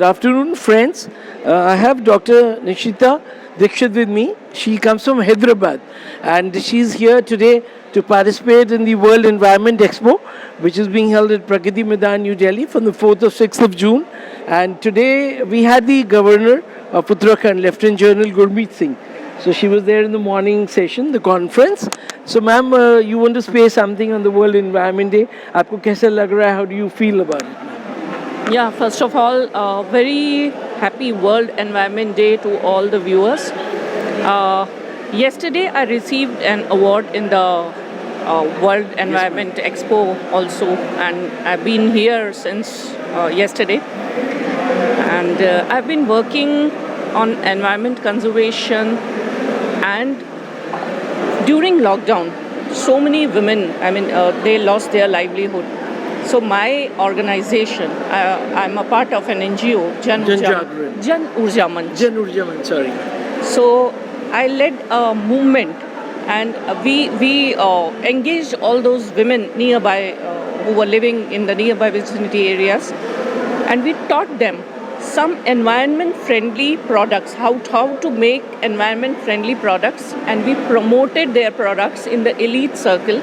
Good afternoon, friends. I have Dr. Nishita Dikshit with me. She comes from Hyderabad and she's here today to participate in the World Environment Expo, which is being held at Pragati Maidan, New Delhi from the 4th of 6th of June. And today we had the Governor of Uttarakhand, Lieutenant General Gurmeet Singh. So she was there in the morning session, the conference. So ma'am, you want to say something on the World Environment Day? आपको कैसा लग रहा है? How do you feel about it? Yeah, first of all, very happy World Environment Day to all the viewers. Yesterday I received an award in the World Environment Expo also, and I've been here since yesterday. And I've been working on environment conservation, and during lockdown, so many women, they lost their livelihood. So my organization, I'm a part of an NGO, Jan Urja Manch. Sorry. So I led a movement, and we engaged all those women nearby who were living in the nearby vicinity areas, and we taught them some environment-friendly products, how to make environment-friendly products, and we promoted their products in the elite circle.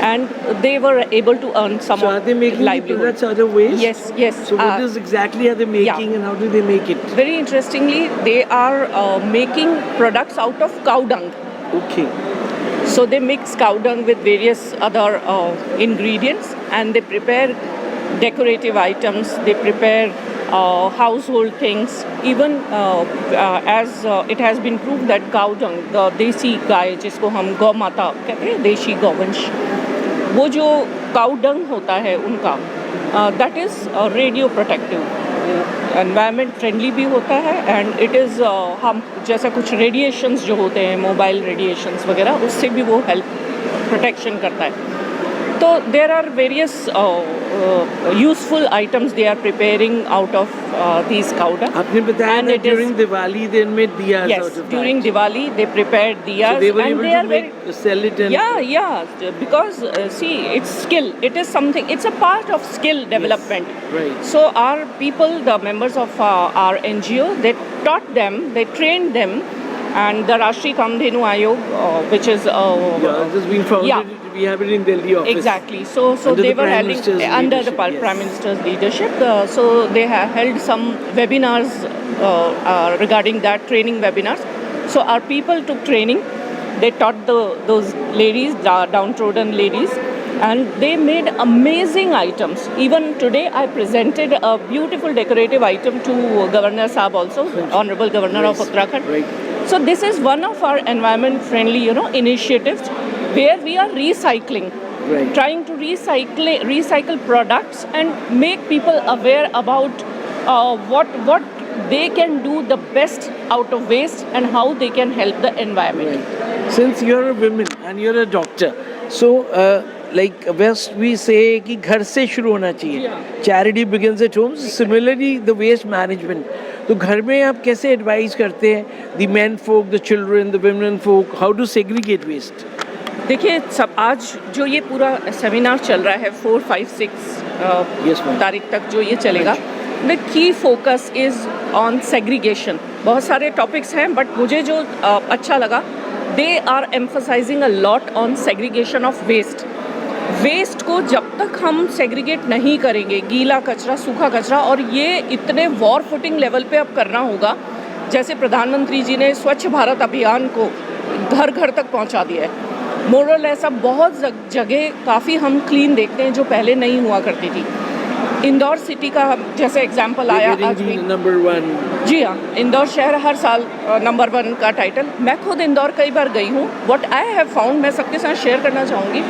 And they were able to earn some livelihood. So are they making products out of waste? Yes. So what is exactly are they making and how do they make it? Very interestingly, they are making products out of cow dung. Okay. So they mix cow dung with various other ingredients, and they prepare decorative items, they prepare household things. Even as it has been proved that cow dung, the desi गाय जिसको हम गौ माता कहते हैं, देशी गौवंश, वो जो काउ डंग होता है उनका, that is radio protective, environment friendly भी होता है, एंड इट इज़ हम जैसा कुछ रेडिएशंस जो होते हैं, मोबाइल रेडिएशंस वगैरह, उससे भी वो हेल्प प्रोटेक्शन करता है. So there are various useful items they are preparing out of these cow dung. आपने बताया that during Diwali they made diyas yes, out of that. During Diwali they prepared diyas. So they were and able to sell it. And yeah, because see, it's skill. It is something. It's a part of skill development. Yes, right. So our people, the members of our NGO, they taught them, they trained them, and the Rashtriya Kamdhenu Ayog, which is it has been founded. Yeah. We have it in Delhi office. Exactly. So they were held under the Prime Minister's leadership. So they have held some webinars regarding that, training webinars. So our people took training. They taught those ladies, downtrodden ladies, and they made amazing items. Even today I presented a beautiful decorative item to Governor Saab also, Honorable Governor of Uttarakhand. Right. So this is one of our environment-friendly, initiatives, where we are recycling, right, trying to recycle products and make people aware about what they can do the best out of waste and how they can help the environment. Right. Since you're a woman and you're a doctor, so like West we say कि घर से शुरू होना चाहिए. Yeah. Charity begins at home. Similarly, the waste management. तो घर में आप कैसे advise करते हैं? The men folk, the children, the women folk, how to segregate waste? देखिए, सब आज जो ये पूरा सेमिनार चल रहा है 4, 5, 6 तारीख तक जो ये चलेगा, the key focus is on segregation. बहुत सारे टॉपिक्स हैं, बट मुझे जो अच्छा लगा, they are emphasising a lot on segregation of waste. Waste को जब तक हम सेग्रीगेट नहीं करेंगे, गीला कचरा, सूखा कचरा, और ये इतने वॉर फुटिंग लेवल पे अब करना होगा. जैसे प्रधानमंत्री जी ने स्वच्छ भारत अभियान को घर घर तक पहुंचा दिया है. मोरल ऐसा बहुत जगह काफ़ी हम क्लीन देखते हैं जो पहले नहीं हुआ करती थी. इंदौर सिटी का जैसे एग्जांपल आया आज भी, नंबर 1. जी हाँ, इंदौर शहर हर साल नंबर 1 का टाइटल. मैं खुद इंदौर कई बार गई हूँ. व्हाट आई हैव फाउंड, मैं सबके साथ शेयर करना चाहूँगी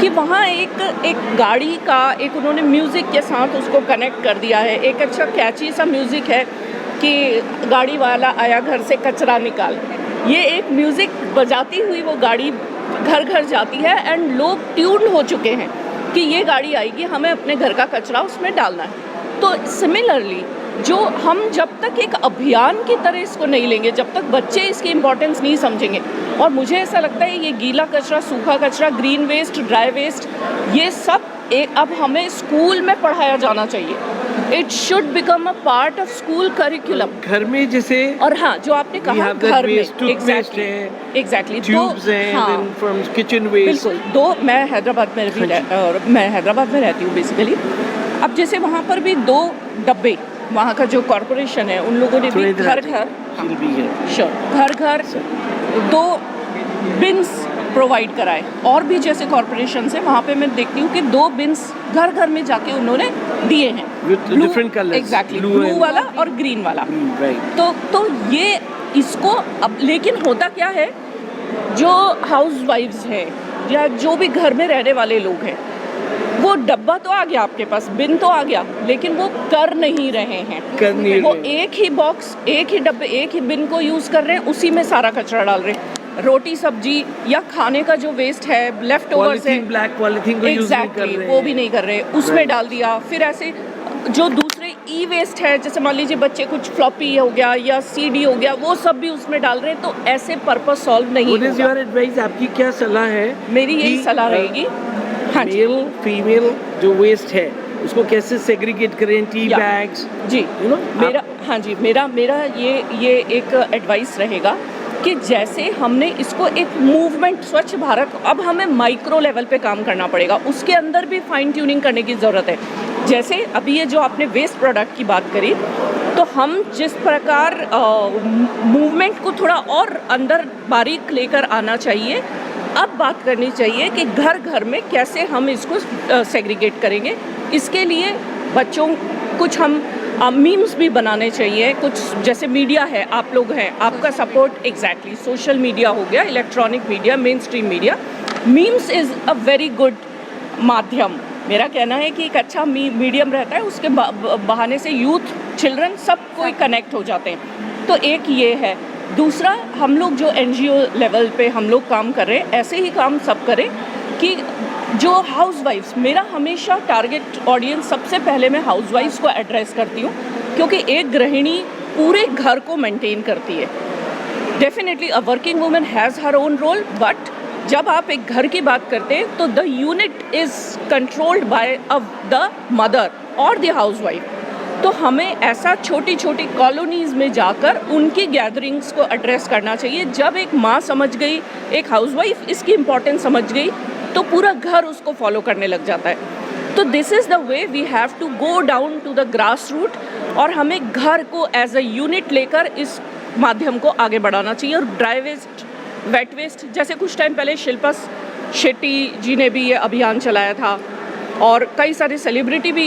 कि वहाँ एक गाड़ी का एक उन्होंने म्यूज़िक के साथ उसको कनेक्ट कर दिया है. एक अच्छा कैची सा म्यूज़िक है कि गाड़ी वाला आया घर से कचरा निकाल. ये एक म्यूज़िक बजाती हुई वो गाड़ी घर घर जाती है, एंड लोग ट्यून हो चुके हैं कि ये गाड़ी आएगी, हमें अपने घर का कचरा उसमें डालना है. तो सिमिलरली जो हम जब तक एक अभियान की तरह इसको नहीं लेंगे, जब तक बच्चे इसकी इम्पोर्टेंस नहीं समझेंगे, और मुझे ऐसा लगता है ये गीला कचरा, सूखा कचरा, ग्रीन वेस्ट, ड्राई वेस्ट, ये सब अब हमें स्कूल में पढ़ाया जाना चाहिए. It should become a part of school curriculum. घर में जैसे और हाँ, जो आपने कहा घर में एग्जैक्टली ट्यूब्स हैं, फ्रॉम किचन वेस्ट. बिल्कुल. मैं हैदराबाद में रहती हूँ बेसिकली. अब जैसे वहाँ पर भी 2 डब्बे, वहाँ का जो कॉरपोरेशन है उन लोगों ने भी घर 2 बिन्स प्रोवाइड कराए. और भी जैसे कॉरपोरेशन है वहाँ पे मैं देखती हूँ कि 2 बिन्स घर में जाके उन्होंने दिए हैं, डिफरेंट कलर्स. एग्जैक्टली, ब्लू वाला और ग्रीन वाला. तो ये इसको अब, लेकिन होता क्या है, जो हाउस वाइफ्स हैं या जो भी घर में रहने वाले लोग हैं, वो डब्बा तो आ गया आपके पास, बिन तो आ गया, लेकिन वो कर नहीं रहे हैं. वो एक ही बॉक्स, एक ही डब्बे, एक ही बिन को यूज़ कर रहे हैं, उसी में सारा कचरा डाल रहे हैं. रोटी सब्जी या खाने का जो वेस्ट है, लेफ्ट ओवर्स है, ब्लैक पॉलिथीन को यूज नहीं कर रहे, वो भी नहीं कर रहे, उसमें डाल दिया. फिर ऐसे जो दूसरे ई वेस्ट है, जैसे मान लीजिए बच्चे कुछ फ्लॉपी हो गया या सीडी हो गया, वो सब भी उसमें डाल रहे हैं. तो ऐसे पर्पस सॉल्व नहीं होगा. What is your advice? आपकी क्या सलाह है? मेरी यही सलाह रहेगी, हाँ, मेल फीमेल जो वेस्ट है उसको कैसे सेग्रीगेट करें, टी बैग्स जी, मेरा ये एक एडवाइस रहेगा कि जैसे हमने इसको एक मूवमेंट, स्वच्छ भारत, अब हमें माइक्रो लेवल पे काम करना पड़ेगा, उसके अंदर भी फाइन ट्यूनिंग करने की ज़रूरत है. जैसे अभी ये जो आपने वेस्ट प्रोडक्ट की बात करी, तो हम जिस प्रकार मूवमेंट को थोड़ा और अंदर बारीक लेकर आना चाहिए, अब बात करनी चाहिए कि घर में कैसे हम इसको सेग्रीगेट करेंगे. इसके लिए बच्चों कुछ हम मीम्स भी बनाने चाहिए. कुछ जैसे मीडिया है, आप लोग हैं, आपका सपोर्ट, एग्जैक्टली, सोशल मीडिया हो गया, electronic media, main stream media, memes is a very good माध्यम. मेरा कहना है कि एक अच्छा मीडियम रहता है, उसके बहाने से यूथ, चिल्ड्रन, सब कोई कनेक्ट हो जाते हैं. तो एक ये है. दूसरा, हम लोग जो NGO लेवल पे हम लोग काम कर रहे हैं, ऐसे ही काम सब करें कि जो हाउस वाइफ्स, मेरा हमेशा टारगेट ऑडियंस सबसे पहले मैं हाउस वाइफ्स को एड्रेस करती हूँ, क्योंकि एक गृहिणी पूरे घर को मेंटेन करती है. Definitely a working woman has her own role, but जब आप एक घर की बात करते हैं तो the unit is controlled by the mother और द हाउस वाइफ. तो हमें ऐसा छोटी छोटी कॉलोनीज़ में जाकर उनकी गैदरिंग्स को एड्रेस करना चाहिए. जब एक माँ समझ गई, एक हाउसवाइफ इसकी इम्पोर्टेंस समझ गई, तो पूरा घर उसको फॉलो करने लग जाता है. तो this is the way we have to go down to the grass root, और हमें घर को एज अ यूनिट लेकर इस माध्यम को आगे बढ़ाना चाहिए. और ड्राई वेस्ट, वेट वेस्ट, जैसे कुछ टाइम पहले शिल्पा शेट्टी जी ने भी ये अभियान चलाया था, और कई सारे सेलिब्रिटी भी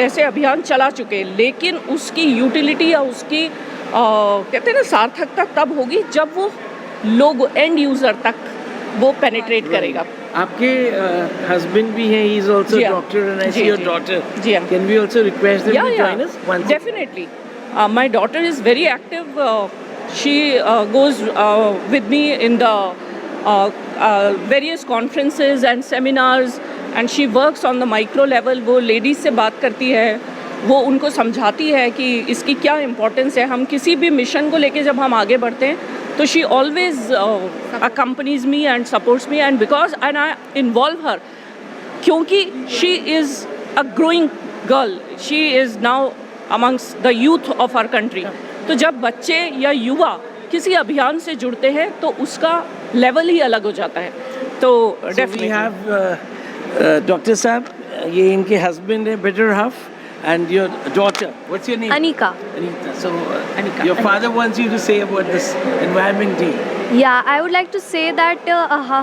ऐसे अभियान चला चुके हैं, लेकिन उसकी यूटिलिटी या उसकी कहते हैं ना सार्थकता तब होगी जब वो लोग, एंड यूज़र तक वो पेनिट्रेट करेगा. आपके हस्बैंड भी हैं, he is also doctor, and I see your daughter. Can we also request them to join us once? Definitely. My daughter is very active. She goes with me in the various conferences and seminars, and she works on the micro level. वो ladies से बात करती है, वो उनको समझाती है कि इसकी क्या इम्पोर्टेंस है. हम किसी भी मिशन को लेके जब हम आगे बढ़ते हैं, तो she always accompanies me and supports me, and I involve her, क्योंकि she is a growing girl. She is now amongst the youth of our country. तो जब बच्चे या युवा किसी अभियान से जुड़ते हैं तो उसका लेवल ही अलग हो जाता है. तो डेफिनेटली हैव डॉक्टर साहब, ये इनके हस्बैंड है, better half, and your daughter, what's your name? Anika. Anita. So Anika. Your father wants you to say about this environment day. Yeah, I would like to say that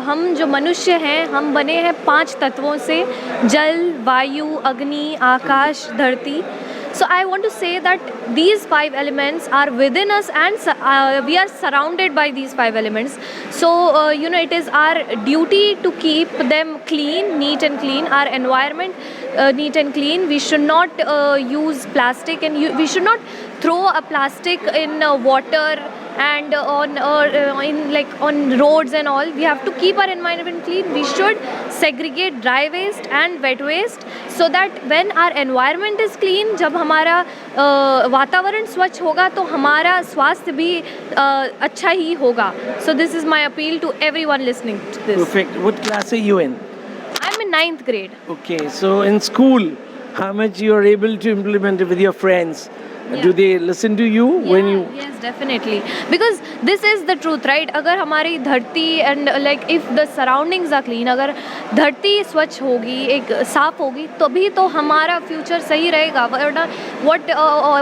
हम जो मनुष्य हैं, हम बने हैं 5 तत्वों से: जल, वायु, अग्नि, आकाश, धरती. So I want to say that these 5 elements are within us, and we are surrounded by these 5 elements. So it is our duty to keep them clean, neat and clean, our environment neat and clean. We should not use plastic, and we should not throw a plastic in water and on roads and all, we have to keep our environment clean. We should segregate dry waste and wet waste so that when our environment is clean, जब हमारा वातावरण स्वच्छ होगा तो हमारा स्वास्थ्य भी अच्छा ही होगा. So this is my appeal to everyone listening to this. Perfect. What class are you in? I'm in 9th grade. Okay, so in school, how much you are able to implement it with your friends? Yeah. Do they listen to you when you? Yes, definitely. Because this is the truth, right? अगर हमारी धरती and like if the surroundings are clean, अगर धरती स्वच्छ होगी, एक साफ होगी, तभी तो हमारा future सही रहेगा. वरना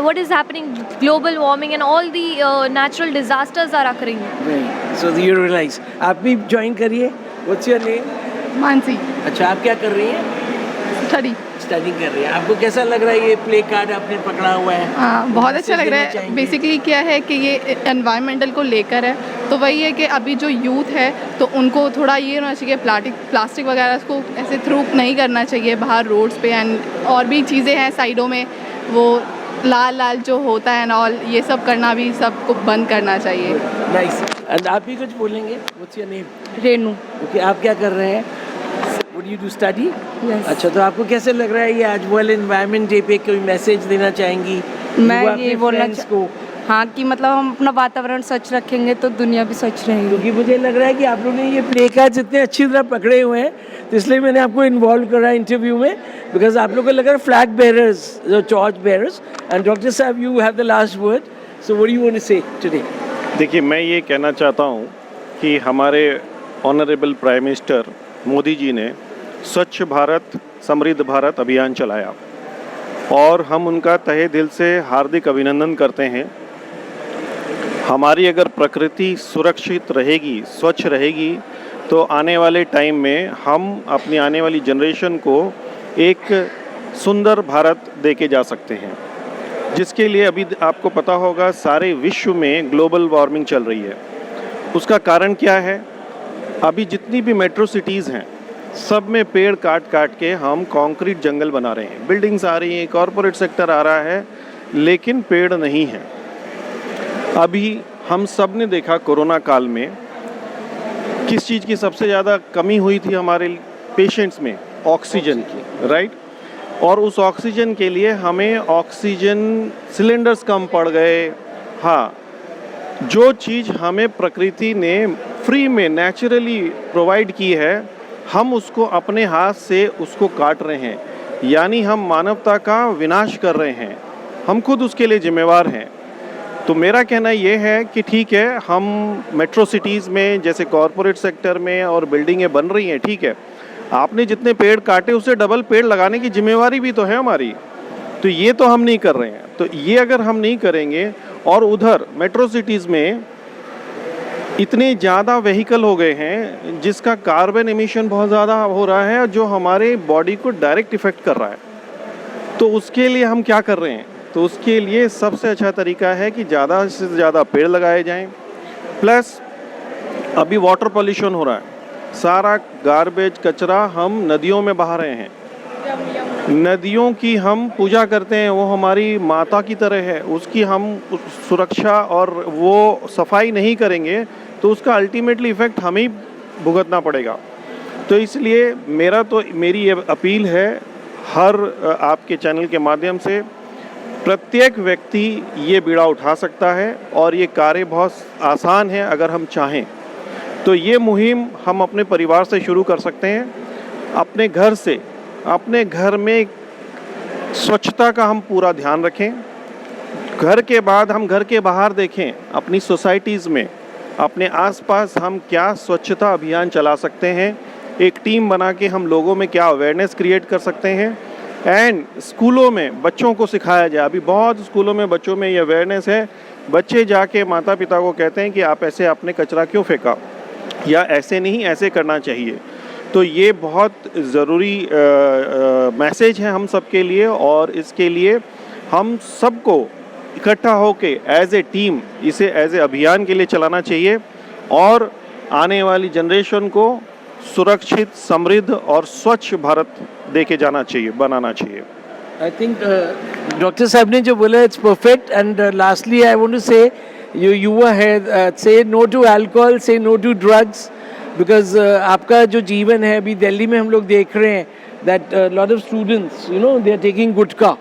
what is happening? Global warming and all the natural disasters are occurring. Right. So you realize. आप भी join करिए. What's your name? मानसी अच्छा, आप क्या कर रही हैं? स्टडी स्टडी कर रही हैं. आपको कैसा लग रहा है ये प्ले कार्ड आपने पकड़ा हुआ है? हाँ, बहुत अच्छा लग रहा देना है. चाहेंगे? बेसिकली क्या है कि ये एनवायरमेंटल को लेकर है, तो वही है कि अभी जो यूथ है तो उनको थोड़ा ये होना चाहिए प्लास्टिक वगैरह को ऐसे थ्रू नहीं करना चाहिए बाहर रोड्स पे. एंड और भी चीज़ें हैं साइडों में, वो लाल जो होता है ना, और ये सब करना भी सबको बंद करना चाहिए. नाइस. एंड आप भी कुछ बोलेंगे? What's your name? Renu. Okay, आप क्या कर रहे हैं? Would you do study? Yes. अच्छा, तो आपको कैसे लग रहा है ये आज वर्ल्ड एनवायरनमेंट डे पे कोई मैसेज देना चाहेंगी? मैं युवा ये अपने बोलना friends को? हाँ कि मतलब हम अपना वातावरण स्वच्छ रखेंगे तो दुनिया भी स्वच्छ रहेगी. क्योंकि मुझे लग रहा है कि आप लोगों ने ये प्ले कार्ड्स इतने अच्छी तरह पकड़े हुए हैं, तो इसलिए मैंने आपको इन्वॉल्व करा इंटरव्यू में, बिकॉज आप लोगों को लग रहा है फ्लैग बेयरर्स, जो टॉर्च बेयरर्स. एंड डॉक्टर साहब, you have the last word, so what do you want to say today? देखिए, मैं ये कहना चाहता हूँ कि हमारे honourable prime minister Modi ji ने स्वच्छ भारत समृद्ध भारत अभियान चलाया और हम उनका तहे दिल से हार्दिक अभिनंदन करते हैं. हमारी अगर प्रकृति सुरक्षित रहेगी, स्वच्छ रहेगी, तो आने वाले टाइम में हम अपनी आने वाली जनरेशन को एक सुंदर भारत देके जा सकते हैं, जिसके लिए अभी आपको पता होगा सारे विश्व में ग्लोबल वार्मिंग चल रही है. उसका कारण क्या है? अभी जितनी भी मेट्रो सिटीज़ हैं, सब में पेड़ काट के हम कंक्रीट जंगल बना रहे हैं. बिल्डिंग्स आ रही हैं, कॉरपोरेट सेक्टर आ रहा है, लेकिन पेड़ नहीं हैं. अभी हम सब ने देखा कोरोना काल में किस चीज़ की सबसे ज़्यादा कमी हुई थी हमारे पेशेंट्स में? ऑक्सीजन की, राइट. और उस ऑक्सीजन के लिए हमें ऑक्सीजन सिलेंडर्स कम पड़ गए. हाँ, जो चीज़ हमें प्रकृति ने फ्री में नेचुरली प्रोवाइड की है, हम उसको अपने हाथ से उसको काट रहे हैं, यानी हम मानवता का विनाश कर रहे हैं. हम खुद उसके लिए जिम्मेवार हैं. तो मेरा कहना ये है कि ठीक है, हम मेट्रो सिटीज़ में जैसे कॉरपोरेट सेक्टर में और बिल्डिंगें बन रही हैं, ठीक है, आपने जितने पेड़ काटे उससे डबल पेड़ लगाने की जिम्मेवारी भी तो है हमारी. तो ये तो हम नहीं कर रहे हैं. तो ये अगर हम नहीं करेंगे, और उधर मेट्रो सिटीज़ में इतने ज़्यादा व्हीकल हो गए हैं जिसका कार्बन एमिशन बहुत ज़्यादा हो रहा है, जो हमारे बॉडी को डायरेक्ट इफ़ेक्ट कर रहा है. तो उसके लिए हम क्या कर रहे हैं? तो उसके लिए सबसे अच्छा तरीका है कि ज़्यादा से ज़्यादा पेड़ लगाए जाएं. प्लस अभी वाटर पॉल्यूशन हो रहा है, सारा गार्बेज कचरा हम नदियों में बहा रहे हैं. नदियों की हम पूजा करते हैं, वो हमारी माता की तरह है. उसकी हम सुरक्षा और वो सफाई नहीं करेंगे तो उसका अल्टीमेटली इफ़ेक्ट हमें ही भुगतना पड़ेगा. तो इसलिए मेरी ये अपील है हर आपके चैनल के माध्यम से, प्रत्येक व्यक्ति ये बीड़ा उठा सकता है और ये कार्य बहुत आसान है अगर हम चाहें. तो ये मुहिम हम अपने परिवार से शुरू कर सकते हैं, अपने घर से. अपने घर में स्वच्छता का हम पूरा ध्यान रखें. घर के बाद हम घर के बाहर देखें, अपनी सोसाइटीज़ में, अपने आसपास हम क्या स्वच्छता अभियान चला सकते हैं. एक टीम बना के हम लोगों में क्या अवेयरनेस क्रिएट कर सकते हैं. एंड स्कूलों में बच्चों को सिखाया जाए. अभी बहुत स्कूलों में बच्चों में ये अवेयरनेस है. बच्चे जाके माता पिता को कहते हैं कि आप ऐसे आपने कचरा क्यों फेंका, या ऐसे नहीं, ऐसे करना चाहिए. तो ये बहुत ज़रूरी मैसेज है हम सब के लिए, और इसके लिए हम सबको इकट्ठा होके एज ए टीम इसे एज ए अभियान के लिए चलाना चाहिए, और आने वाली जनरेशन को सुरक्षित, समृद्ध और स्वच्छ भारत देके जाना चाहिए, बनाना चाहिए. आई थिंक डॉक्टर साहब ने जो बोला it's perfect. And lastly I want to say जो युवा है, say no to alcohol, say no to drugs, because आपका जो जीवन है, अभी दिल्ली में हम लोग देख रहे हैं that lot of students you know they are taking gutkha,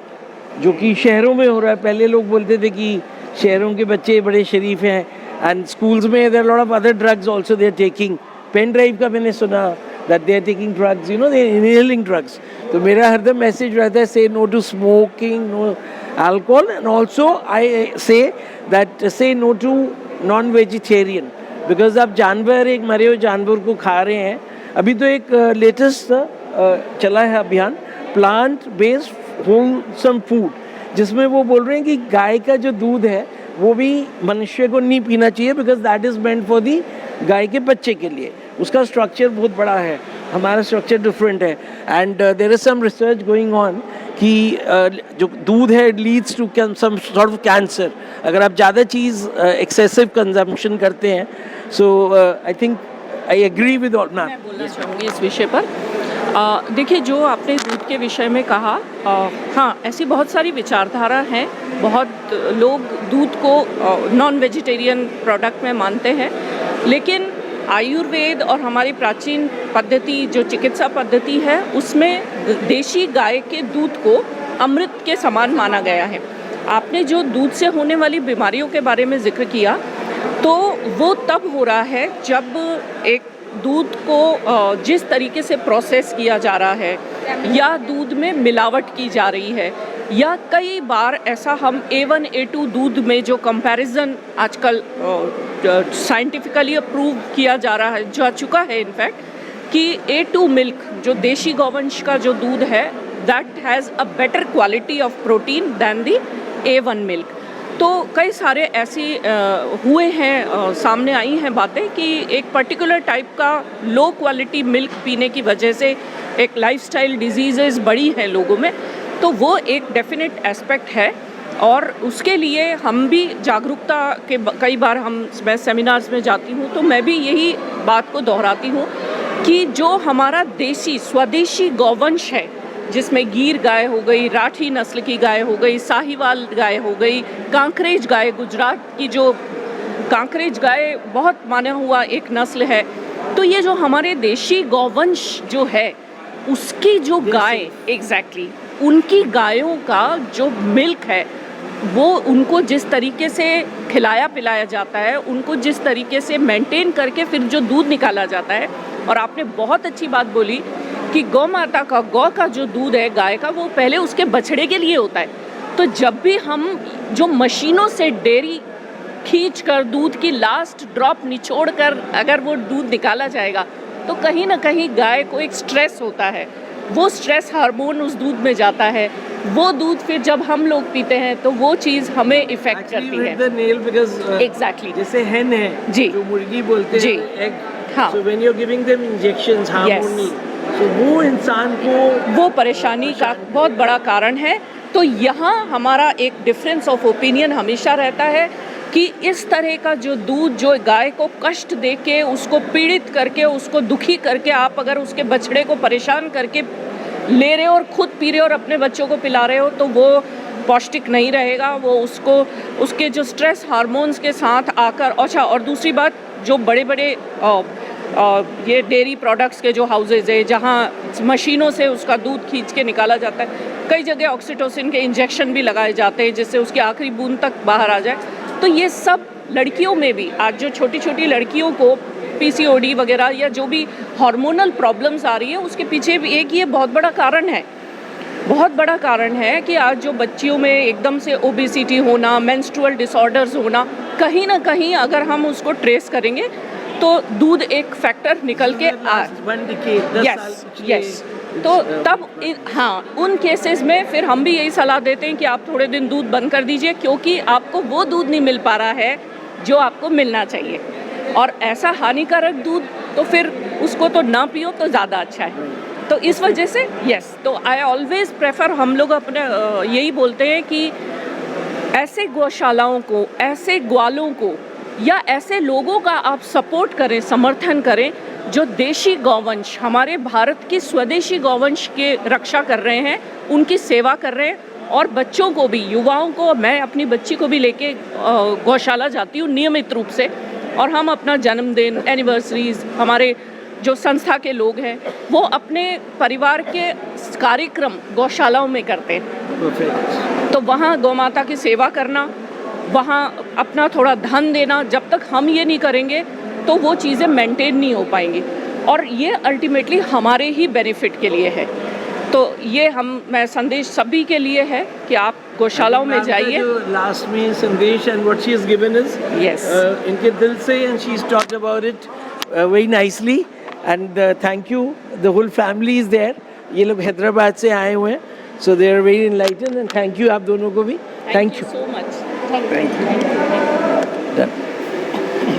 जो कि शहरों में हो रहा है। पहले लोग बोलते थे कि शहरों के बच्चे बड़े शरीफ हैं, एंड स्कूल्स में there lot of other drugs also they are taking. Pen drive का मैंने सुना that they are taking drugs, you know they are inhaling drugs. तो मेरा हरदम मैसेज रहता है say no to smoking, no alcohol, and also I say that say no to non vegetarian, because आप जानवर, एक मरे हुए जानवर को खा रहे हैं। अभी तो एक लेटेस्ट चला है अभियान प्लांट बेस्ड होलसम फूड, जिसमें वो बोल रहे हैं कि गाय का जो दूध है वो भी मनुष्य को नहीं पीना चाहिए, because that is meant for the गाय के बच्चे के लिए। उसका स्ट्रक्चर बहुत बड़ा है, हमारा स्ट्रक्चर डिफरेंट है। And there is some research going on कि जो दूध है it leads to some sort of cancer, अगर आप ज़्यादा चीज़ एक्सेसिव कंजम्पशन करते हैं। So I think I agree with all. मैं बोलना चाहूँगी इस विषय पर। देखिए, जो आपने दूध के विषय में कहा, हाँ, ऐसी बहुत सारी विचारधारा हैं। बहुत लोग दूध को नॉन वेजिटेरियन प्रोडक्ट में मानते हैं, लेकिन आयुर्वेद और हमारी प्राचीन पद्धति जो चिकित्सा पद्धति है, उसमें देशी गाय के दूध को अमृत के समान माना गया है। आपने जो दूध से होने वाली बीमारियों के बारे में जिक्र किया, तो वो तब हो रहा है जब एक दूध को जिस तरीके से प्रोसेस किया जा रहा है या दूध में मिलावट की जा रही है, या कई बार ऐसा हम A1 A2 दूध में जो कंपैरिजन आजकल साइंटिफिकली अप्रूव किया जा रहा है, जा चुका है इनफैक्ट, कि A2 मिल्क जो देशी गौवंश का जो दूध है that has a better quality of protein than the A1 milk. तो कई सारे ऐसे हुए हैं, सामने आई हैं बातें कि एक पर्टिकुलर टाइप का लो क्वालिटी मिल्क पीने की वजह से एक लाइफस्टाइल डिजीज़ेस बढ़ी हैं लोगों में। तो वो एक डेफिनेट एस्पेक्ट है, और उसके लिए हम भी जागरूकता के कई बार मैं सेमिनार्स में जाती हूँ तो मैं भी यही बात को दोहराती हूँ कि जो हमारा देसी स्वदेशी गौवंश है, जिसमें गीर गाय हो गई, राठी नस्ल की गाय हो गई, साहिवाल गाय हो गई, कांकरेज गाय, गुजरात की जो कांकरेज गाय बहुत माना हुआ एक नस्ल है। तो ये जो हमारे देशी गौवंश जो है, उसकी जो गाय एग्जैक्टली उनकी गायों का जो मिल्क है, वो उनको जिस तरीके से खिलाया पिलाया जाता है, उनको जिस तरीके से मेंटेन करके फिर जो दूध निकाला जाता है। और आपने बहुत अच्छी बात बोली कि गौ माता का, गौ का जो दूध है गाय का, वो पहले उसके बछड़े के लिए होता है। तो जब भी हम जो मशीनों से डेयरी खींच कर दूध की लास्ट ड्रॉप निचोड़ कर अगर वो दूध निकाला जाएगा, तो कहीं ना कहीं गाय को एक स्ट्रेस होता है, वो स्ट्रेस हार्मोन उस दूध में जाता है। वो दूध फिर जब हम लोग पीते हैं तो वो चीज़ हमें इफेक्ट करती है। एग्जैक्टली जैसे hen है जी, जो मुर्गी बोलते जी, हैं, egg, हाँ, so when you're giving them injections hormonal, so वो इंसान को वो परेशानी का बहुत बड़ा कारण है। तो यहाँ हमारा एक डिफरेंस ऑफ ओपिनियन हमेशा रहता है कि इस तरह का जो दूध जो गाय को कष्ट दे के, उसको पीड़ित करके, उसको दुखी करके आप अगर उसके बछड़े को परेशान करके ले रहे हो और खुद पी रहे हो और अपने बच्चों को पिला रहे हो, तो वो पौष्टिक नहीं रहेगा। वो उसको उसके जो स्ट्रेस हार्मोन्स के साथ आकर, अच्छा, और दूसरी बात, जो बड़े बड़े ये डेयरी प्रोडक्ट्स के जो हाउसेज है जहाँ मशीनों से उसका दूध खींच के निकाला जाता है, कई जगह ऑक्सीटोसिन के इंजेक्शन भी लगाए जाते हैं जिससे उसकी आखिरी बूंद तक बाहर आ जाए। तो ये सब लड़कियों में भी, आज जो छोटी छोटी लड़कियों को PCOD वगैरह या जो भी हार्मोनल प्रॉब्लम्स आ रही है, उसके पीछे भी एक ये बहुत बड़ा कारण है, बहुत बड़ा कारण है कि आज जो बच्चियों में एकदम से ओबेसिटी होना, मेंस्ट्रुअल डिसऑर्डर्स होना, कहीं ना कहीं अगर हम उसको ट्रेस करेंगे तो दूध एक फैक्टर निकल के यस। तो तब हाँ, उन केसेस में फिर हम भी यही सलाह देते हैं कि आप थोड़े दिन दूध बंद कर दीजिए, क्योंकि आपको वो दूध नहीं मिल पा रहा है जो आपको मिलना चाहिए। और ऐसा हानिकारक दूध तो फिर उसको तो ना पियो तो ज़्यादा अच्छा है। तो इस वजह से यस, तो आई ऑलवेज प्रेफर, हम लोग अपने यही बोलते हैं कि ऐसे गौशालाओं को, ऐसे ग्वालों को या ऐसे लोगों का आप सपोर्ट करें, समर्थन करें, जो देशी गौवंश, हमारे भारत की स्वदेशी गौवंश के रक्षा कर रहे हैं, उनकी सेवा कर रहे हैं, और बच्चों को भी, युवाओं को, मैं अपनी बच्ची को भी लेके गौशाला जाती हूँ नियमित रूप से, और हम अपना जन्मदिन, एनिवर्सरीज, हमारे जो संस्था के लोग हैं वो अपने परिवार के कार्यक्रम गौशालाओं में करते हैं। Perfect. तो वहाँ गौ माता की सेवा करना, वहाँ अपना थोड़ा धन देना, जब तक हम ये नहीं करेंगे तो वो चीज़ें मेंटेन नहीं हो पाएंगी, और ये अल्टीमेटली हमारे ही बेनिफिट के लिए है। तो ये मैं संदेश सभी के लिए है कि आप गौशालाओं में जाइए। लास्ट में संदेश and what she has given is Yes. इनके दिल से, and she is talked about it very nicely, and thank you. The whole family is there. ये लोग हैदराबाद से आए हुए हैं, so they are very enlightened, and thank you आप दोनों को भी। Thank you so much. Thank you. Done.